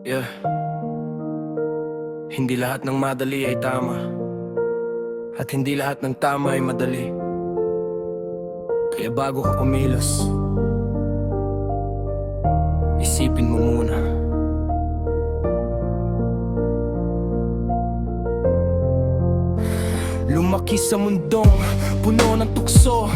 Yeah. Hindi lahat ng madali ay tama, at hindi lahat ng tama ay madali. Kaya bago ka kumilos, isipin mo muna. Lumaki sa mundong puno ng tukso,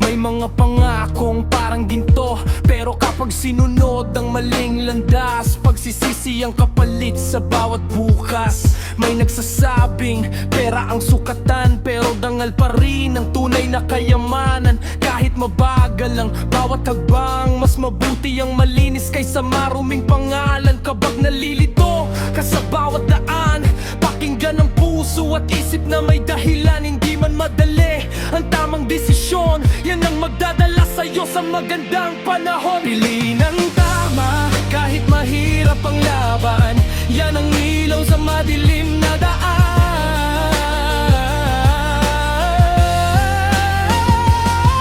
may mga pangakong parang ginto. Pero kapag sinunod ang maling landas, pagsisisi ang kapalit sa bawat bukas. May nagsasabing pera ang sukatan, pero dangal pa rin ang tunay na kayamanan. Kahit mabagal ang bawat hagbang, mas mabuti ang malinis kaysa maruming pangalan. Kapag nalilito ka sa bawat daan, pakinggan ang puso at isip na may dahilan. Hindi man madali ang tamang desisyon, yan ang magdadala sa'yo sa magandang panahon. Pili ng tama kahit mahirap ang laban, yan ang ilaw sa madilim na daan.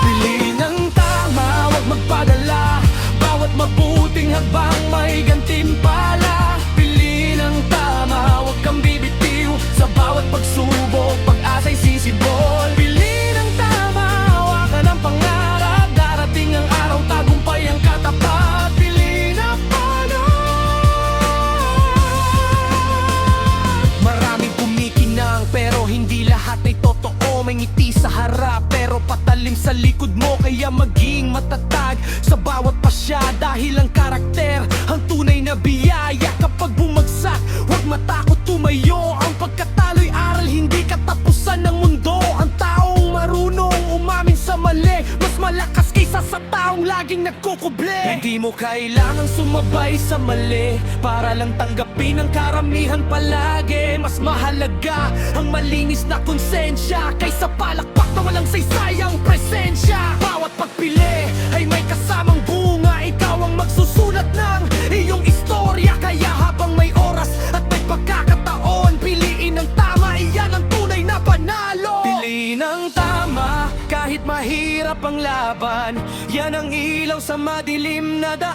Pili ng tama, huwag magpadala, bawat mabuting habang may gantimpala. Pili ng tama, huwag kang bibitiw sa bawat pagsubok, pag-asa'y sisibol. Pili ng tama, hawakan ang pangarap, darating ang araw, tagumpay ang katapat. Pili ng maraming kumikinang, pero hindi lahat ay totoo. May ngiti sa harap, pero patalim sa likod mo. Kaya maging matatag sa bawat pasya, dahil ang karakter ang tunay na biyaya. Kapag bumagsak, huwag matakot tumayo. Ang pagkatalo'y aral, hindi katapusan ng mundo. Ang taong marunong umamin sa mali, mas malakas kaysa sa taong laging nagkukuble. Hindi mo kailangang sumabay sa mali para lang tanggapin ang karamihan palagi. Mas mahalaga ang malinis na konsensya kaysa palakpak na walang saysayang presensya. Bawat pagpili ay may kasamang bunga, ikaw ang magsusulat ng iyong istorya. Kaya habang may oras at may pagkakataon, piliin ang tama, iyan ang tunay na panalo. Pili ng tama kahit mahirap ang laban, yan ang ilaw sa madilim na daan.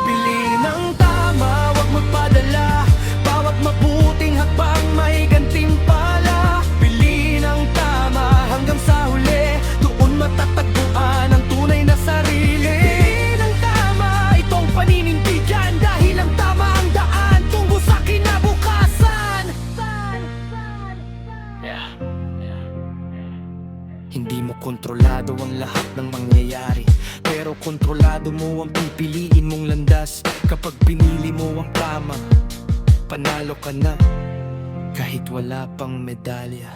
Pili ng tama, huwag magpadala, bawat mabuting hakbang may gantimpala. Pili ng tama hanggang sa huli, doon matatagpuan ang tunay na sarili. Pili ng tama, itong paninindigan, dahil ang tama ang daan tungo sa kinabukasan. Hindi mo kontrolado ang lahat ng mangyayari, pero kontrolado mo ang pipiliin mong landas. Kapag pinili mo ang tama, panalo ka na kahit wala pang medalya.